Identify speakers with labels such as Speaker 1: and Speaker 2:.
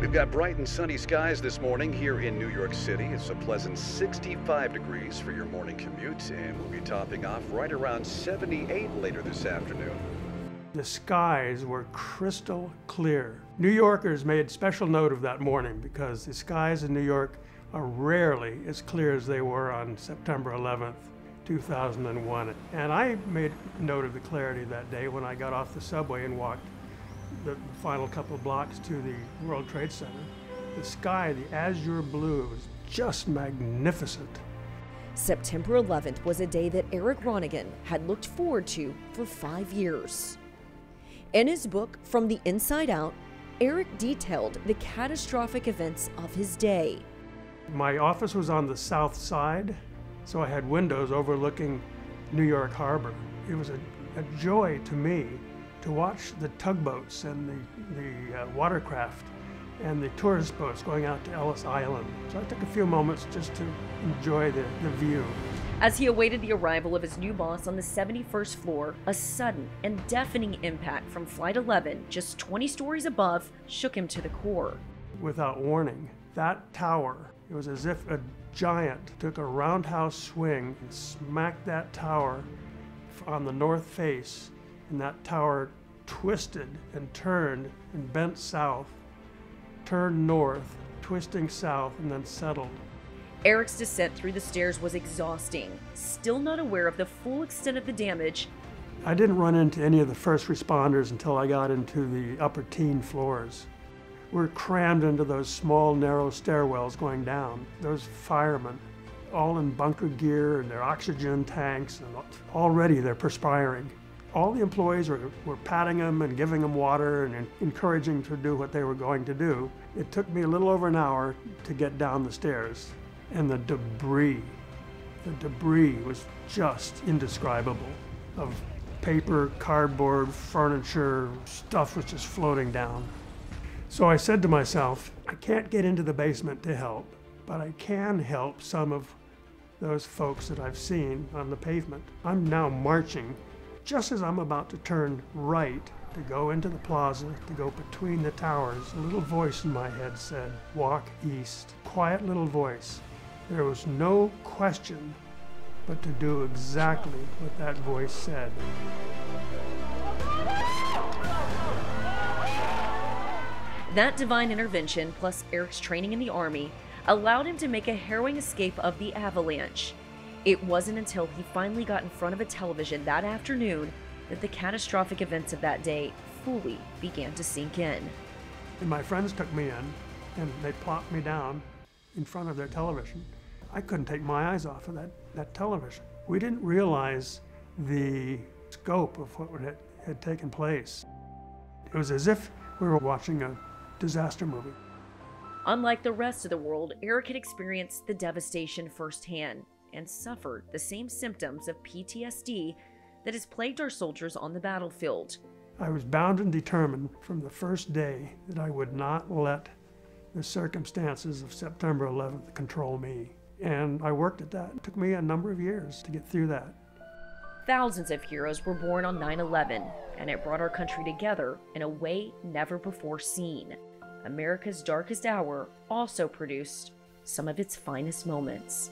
Speaker 1: We've got bright and sunny skies this morning here in New York City. It's a pleasant 65 degrees for your morning commute, and we'll be topping off right around 78 later this afternoon.
Speaker 2: The skies were crystal clear. New Yorkers made special note of that morning because the skies in New York are rarely as clear as they were on September 11th, 2001. And I made note of the clarity that day when I got off the subway and walked the final couple of blocks to the World Trade Center. The sky, the azure blue, was just magnificent.
Speaker 3: September 11th was a day that Erik Ronningen had looked forward to for 5 years. In his book, From the Inside Out, Erik detailed the catastrophic events of his day.
Speaker 2: My office was on the south side, so I had windows overlooking New York Harbor. It was a joy to me to watch the tugboats and the watercraft and the tourist boats going out to Ellis Island. So I took a few moments just to enjoy the view.
Speaker 3: As he awaited the arrival of his new boss on the 71st floor, a sudden and deafening impact from Flight 11, just 20 stories above, shook him to the core.
Speaker 2: Without warning, that tower, it was as if a giant took a roundhouse swing and smacked that tower on the north face, and that tower twisted and turned and bent south, turned north, twisting south, and then settled.
Speaker 3: Erik's descent through the stairs was exhausting. Still not aware of the full extent of the damage,
Speaker 2: I didn't run into any of the first responders until I got into the upper teen floors. We're crammed into those small, narrow stairwells going down. Those firemen, all in bunker gear and their oxygen tanks, and already they're perspiring. All the employees were patting them and giving them water and encouraging them to do what they were going to do. It took me a little over an hour to get down the stairs. And the debris was just indescribable. Of paper, cardboard, furniture, stuff was just floating down. So I said to myself, I can't get into the basement to help, but I can help some of those folks that I've seen on the pavement. I'm now marching just as I'm about to turn right to go into the plaza, to go between the towers. A little voice in my head said, walk east. Quiet little voice. There was no question but to do exactly what that voice said.
Speaker 3: That divine intervention, plus Erik's training in the Army, allowed him to make a harrowing escape of the avalanche. It wasn't until he finally got in front of a television that afternoon that the catastrophic events of that day fully began to sink in.
Speaker 2: And my friends took me in, and they plopped me down in front of their television. I couldn't take my eyes off of that television. We didn't realize the scope of what had taken place. It was as if we were watching a disaster movie.
Speaker 3: Unlike the rest of the world, Erik had experienced the devastation firsthand and suffered the same symptoms of PTSD that has plagued our soldiers on the battlefield.
Speaker 2: I was bound and determined from the first day that I would not let the circumstances of September 11th control me. And I worked at that. It took me a number of years to get through that.
Speaker 3: Thousands of heroes were born on 9/11, and it brought our country together in a way never before seen. America's darkest hour also produced some of its finest moments.